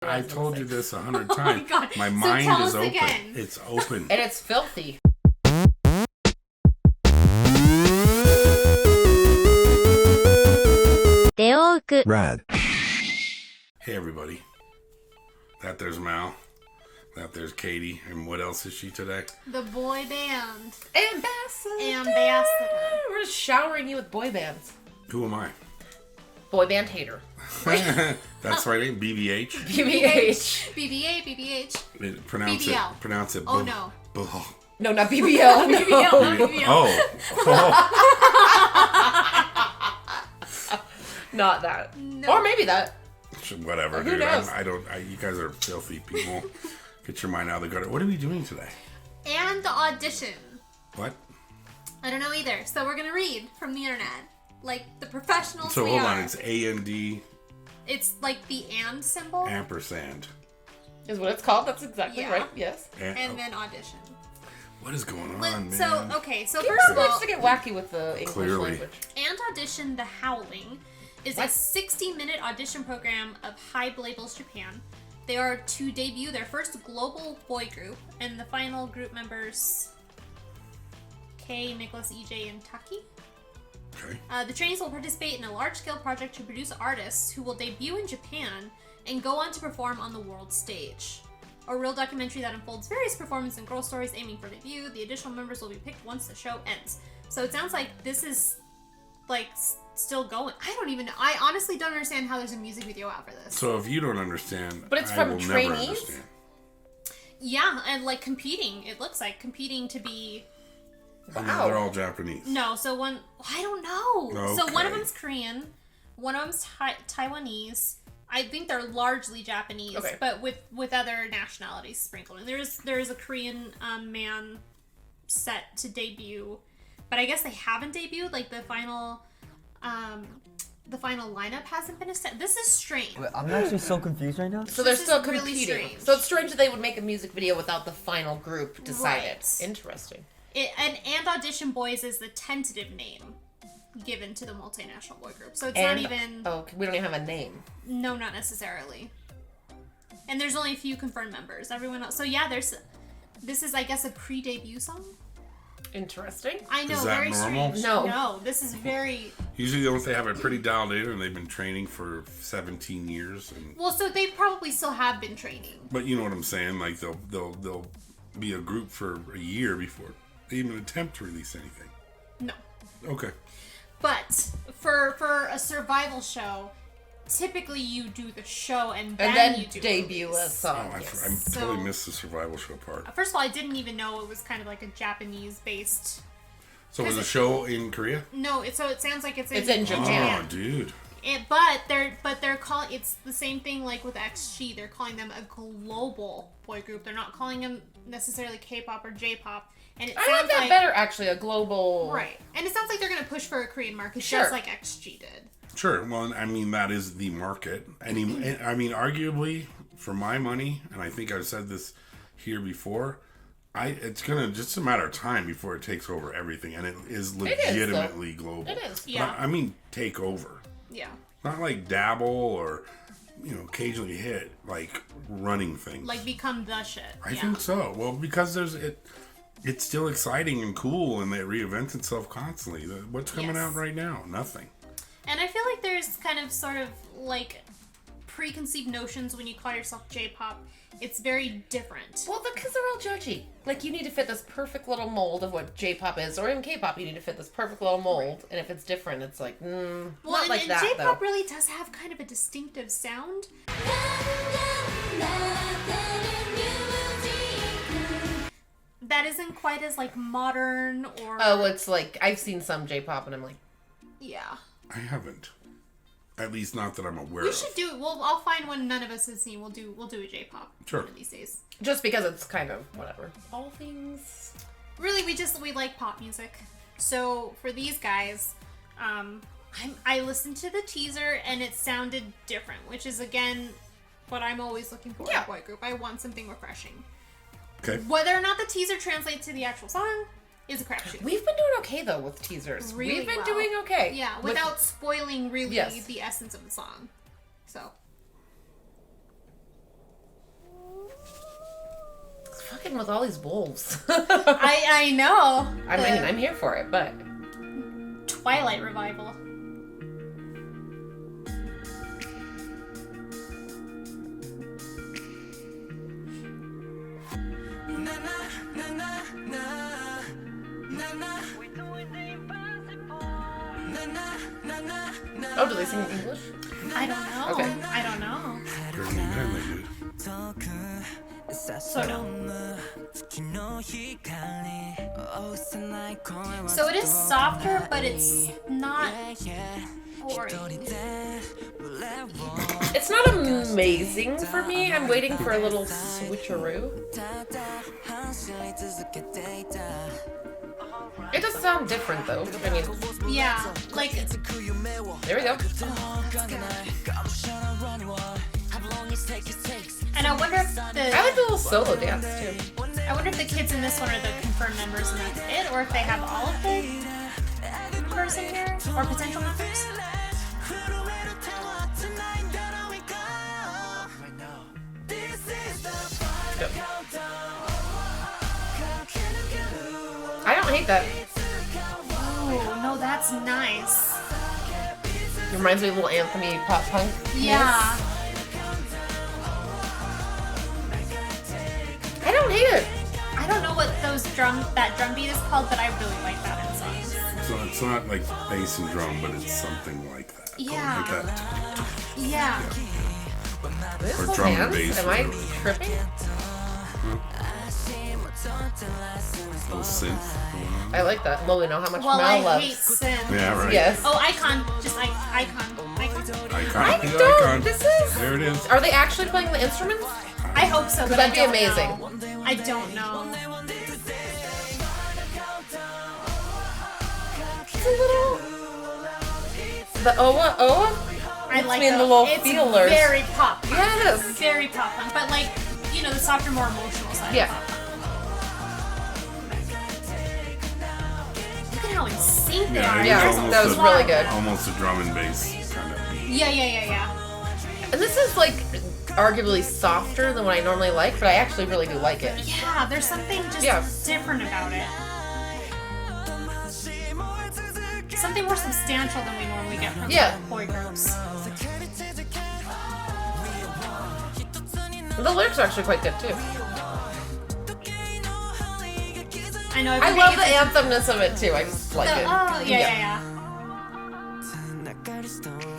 I told you this 100 times. God. My So mind tell is us open. again. It's open. And it's filthy. Rad. Hey, everybody. That there's Mal. That there's Katie. And what else is she today? The boy band. Ambassador. We're just showering you with boy bands. Who am I? Boy band hater. That's my name, BBH. BBH. BBH. Pronounce BBL. it. Pronounce it. Oh, no. No, not BBL. No. BBL. Oh. Not that. No. Or maybe that. Whatever, Who dude. knows? You guys are filthy people. Get your mind out of the gutter. What are we doing today? And Audition. What? I don't know either. So we're going to read from the internet. Like the professionals So we hold are. on. It's A&D It's like the and symbol. ampersand. Is what it's called. That's exactly Yeah. right. Yes. And then Audition. What is going on, man? So first People of all, likes to get wacky with the English Clearly. language. And Audition The Howling is a 60-minute audition program of Hype Labels Japan. They are to debut their first global boy group, and the final group members, Kei, Nicholas, EJ, and Taki. Okay. The trainees will participate in a large-scale project to produce artists who will debut in Japan and go on to perform on the world stage. A real documentary that unfolds various performance and girl stories aiming for debut. The additional members will be picked once the show ends. So it sounds like this is, like, still going. I don't even know. I honestly don't understand how there's a music video out for this. So if you don't understand, But it's I from will never trainees? understand. Yeah, and, like, competing. It looks like competing to be... And Wow. they're all Japanese. No, so one... I don't know. So one of Okay. them's Korean. One of them's Taiwanese. I think they're largely Japanese, Okay. but with other nationalities sprinkled in. There is a Korean man set to debut, but I guess they haven't debuted. Like the final lineup hasn't been established. This is strange. Wait, I'm actually so confused right now. So they're This is still really competing. strange. So it's strange that they would make a music video without the final group decided. Right. Interesting. And Audition Boys is the tentative name given to the multinational boy group. So it's not even... Oh, we don't even have a name. No, not necessarily. And there's only a few confirmed members. Everyone else... So yeah, this is, I guess, a pre-debut song? Interesting. I know, Is that very normal? strange. No. This is very... Usually don't they have it pretty dialed in and they've been training for 17 years. Well, so they probably still have been training. But you know what I'm saying? Like they'll be a group for a year before they even attempt to release anything. No. Okay. But for a survival show, typically you do the show and then, And then you do debut a release. song. Oh, I So- totally missed the survival show part. First of all, I didn't even know it was kind of like a Japanese-based... So was the show in Korea? No, so it sounds like it's in It's in Japan. Oh, dude. But they're calling it's the same thing like with XG. They're calling them a global boy group. They're not calling them necessarily K-pop or J-pop. And it I sounds like that better, actually. A global. Right. And it sounds like they're gonna push for a Korean market, Sure. just like XG did. Sure. Well, I mean, that is the market. I mean, arguably, for my money, and I think I've said this here before, it's gonna just a matter of time before it takes over everything, and it is legitimately global. It is. Yeah. I mean, take over. Yeah. Not like dabble or, occasionally hit, like running things. Like become the shit. I think so. Well, because it's still exciting and cool, and it reinvents itself constantly. What's coming Yes. out right now? Nothing. And I feel like there's kind of sort of like preconceived notions when you call yourself J-pop. It's very different. Well, because they're all judgy. Like, you need to fit this perfect little mold of what J-pop is, or even K-pop, you need to fit this perfect little mold. And if it's different, it's like, not like and that, J-pop though. really does have kind of a distinctive sound. That isn't quite as like modern or Oh, it's like, I've seen some J-pop, and I'm like, yeah. I haven't. At least not that I'm aware We of. should do it. I'll find one none of us has seen. We'll do a J-pop Sure. one of these days. just because it's kind of whatever. All things. Really, we like pop music. So for these guys, I listened to the teaser and it sounded different, which is again what I'm always looking for in Yeah. a boy group. I want something refreshing. Okay. Whether or not the teaser translates to the actual song is a crapshoot. We've been doing okay, though, with teasers. Really We've been well. doing okay. Yeah, With- without spoiling really Yes. the essence of the song. So happened with all these wolves? I know. I mean, I'm here for it, but Twilight revival. oh, do they sing in English? I don't know. Okay. I don't know. Apparently So no. So it is softer, but it's not boring. It's not amazing for me. I'm waiting for a little switcheroo. It does sound different though. I mean, Yeah, like there we go. and I wonder if I the like the little solo dance too. I wonder if the kids in this one are the confirmed members and that's it, or if they have all of the members in here or potential members. Yep. I don't hate that. Oh no, that's nice. It reminds me of a little anthem-y pop punk. Yeah. I don't hate it. I don't know what that drum beat is called, but I really like that in songs. So it's not like bass and drum, but it's something like that. Yeah. Like that. Yeah. This Or whole drum and dance, bass am or I whatever. tripping? Little synth going on. I like that. Well, we know how much Well, Mel I loves. hate synth. Yeah, right. Yes. Oh, icon. Just icon. Icon. I Yeah, don't. icon. This is. There it is. Are they actually playing the instruments? I hope so, but That'd I be don't amazing. know. I don't know. It's a little. The Oa. I like mean, the the little it's feelers. very pop punk. Yes. Very pop punk, but like, you know, the softer, more emotional side. Yeah. Of pop punk. Look at how in sync they Yeah, are. it Yeah, was that was really good. Almost a drum and bass kind of. Yeah. And this is like arguably softer than what I normally like, but I actually really do like it. Yeah, there's something just Yeah. different about it. Something more substantial than we normally get from Yeah. boy groups. The lyrics are actually quite good too. I know. I love the anthemness of it too. I just like it. Oh, yeah.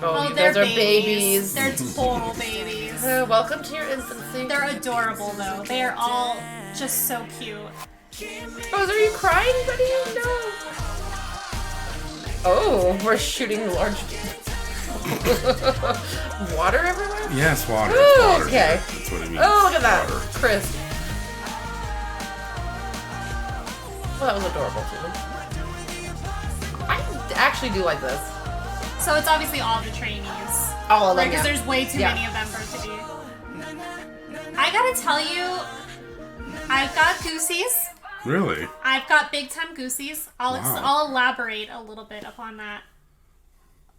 Oh, they're those are babies. They're total babies. Welcome to your infancy. They're adorable though. They are all just so cute. Oh, are you crying, buddy? No. Oh, we're shooting large water everywhere? Yes, water. Ooh, It's water. okay. That's what it means. Oh, look at that. Water. Crisp. Well, that was adorable too. I actually do like this. So it's obviously all the trainees. All of them, Because yeah. there's way too Yeah. many of them for it to be. I gotta tell you, I've got goosies. Really? I've got big time goosies. Wow. I'll elaborate a little bit upon that.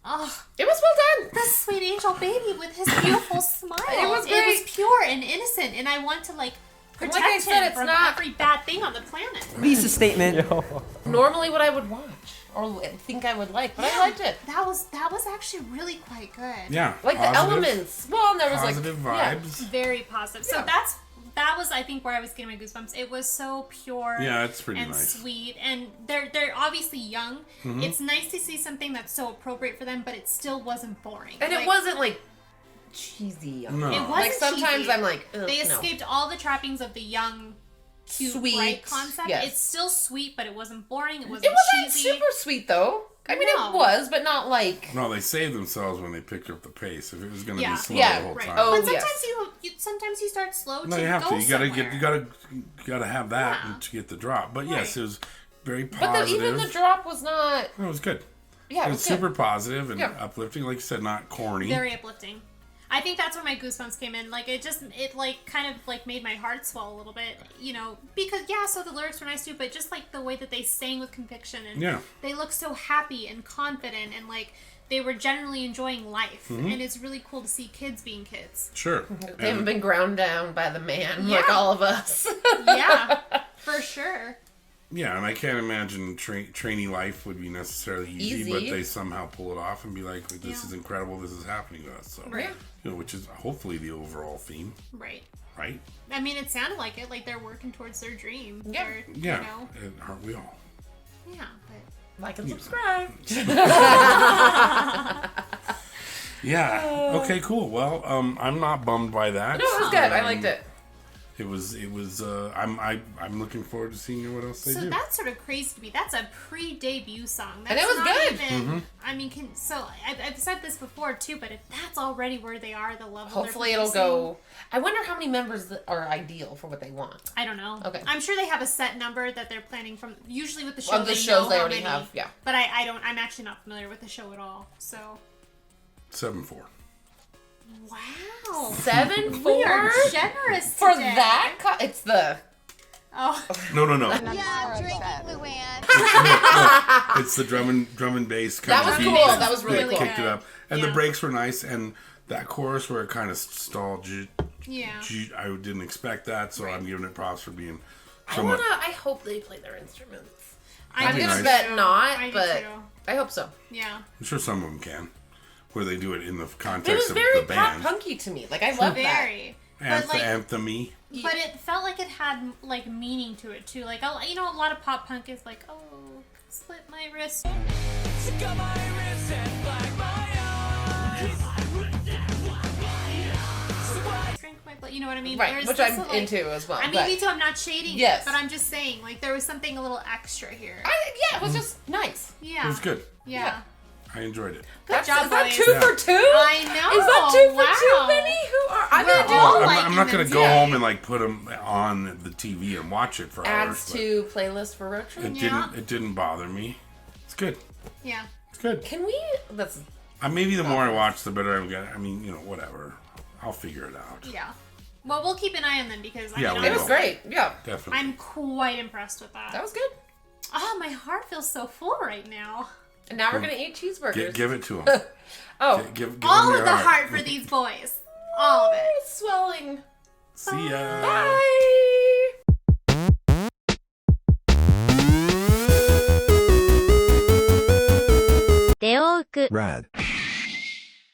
Oh, It was well done. the sweet angel baby with his beautiful smile. It was great. pure and innocent, and I want to protect like I said, him it's from not- every bad thing on the planet. Visa statement. Normally what I would watch or think I would like, but I liked it. That was actually really quite good. Yeah. Like the positive- elements. Well, and there was Positive like vibes. Very positive. So Yeah. that was I think where I was getting my goosebumps. It was so pure. Yeah, it's pretty and nice. sweet, and they're obviously young. Mm-hmm. It's nice to see something that's so appropriate for them, but it still wasn't boring. And it wasn't like cheesy. No. It wasn't Like sometimes cheesy. I'm like, ugh, They no. escaped all the trappings of the young, cute, Sweet, bright concept. yes. It's still sweet, but it wasn't boring. It wasn't It wasn't cheesy. super sweet though. I mean, No. it was, but not like. No, they saved themselves when they picked up the pace. If it was going to Yeah. be slow Yeah, the whole Right. time. Oh, but sometimes yes. you sometimes you start slow No, to you have go to. You gotta somewhere. you gotta have that Yeah. to get the drop. But yes, Right. it was very But positive. even the drop was not. It was good. Yeah, It was good. super positive and Yeah. uplifting. Like you said, not corny. Very uplifting. I think that's where my goosebumps came in. Like it kind of made my heart swell a little bit, because so the lyrics were nice too, but just like the way that they sang with conviction and Yeah. they look so happy and confident and they were generally enjoying life, and it's really cool to see kids being kids. Sure. They haven't been ground down by the man Yeah. like all of us. Yeah, for sure. Yeah, and I can't imagine trainee life would be necessarily easy, but they somehow pull it off and be like, this is incredible, this is happening to us. So, Right. you know, which is hopefully the overall theme, Right. right? I mean, it sounded like it. Like they're working towards their dream. Yeah. They're, Yeah, You know, and aren't we all? yeah, but Like and subscribe. Yeah. Okay, cool. Well, I'm not bummed by that. No, it was good. I liked it. It was. I'm looking forward to seeing what else they so do. that's sort of crazy to me. That's a pre-debut song. That's And it was not good. Even, I mean, I've said this before too, but if that's already where they are, the level. Hopefully they're it'll producing, go. I wonder how many members are ideal for what they want. I don't know. Okay. I'm sure they have a set number that they're planning from. Usually with the show, Of the they shows know they how already many, have, yeah. But I don't. I'm actually not familiar with the show at all. So. 7-4. Wow. 7-4 We are generous for today. that. It's the. Oh. No. Yeah, I'm drinking, Luann. It's the drum and bass kind That of was beat cool. That was really that cool. kicked it up, and the Yeah. breaks were nice, and that chorus where it kind of stalled. Yeah. I didn't expect that, so I'm giving it props for being. I hope they play their instruments. I'm be gonna nice. bet not, I do but too. I hope so. Yeah. I'm sure some of them can, where they do it in the context It was of very the pop band. punky to me. Like I love that. Very. But like, Anthem-y. but it felt like it had like meaning to it too. Like a lot of pop punk is like, oh, split my wrist. Drink my blood. You know what I mean? Right, There's which this, I'm like- into as well. I mean, but me too. I'm not shading Yes. it, but I'm just saying, like, there was something a little extra here. it was just nice. Yeah. It was good. Yeah. I enjoyed it. Good job, Is that boys. 2 for 2? I know. Is that 2 for Wow. 2, Benny? Who are? I'm We're gonna do all I'm liking not going them to go too. home and like put them on the TV and watch it for hours. adds but to playlist for road trip. Yeah. It didn't bother me. It's good. Yeah. It's good. Can we? That's Maybe the more I watch, the better I'm gonna. I mean, whatever. I'll figure it out. Yeah. Well, we'll keep an eye on them because Yeah, I we mean, it was will. great. Yeah, Definitely. I'm quite impressed with that. that was good. Oh, my heart feels so full right now. And now we're gonna eat cheeseburgers. Give it to them. Oh, Give All them of your the heart for these boys. All of it. it's swelling. See ya. Bye. Rad.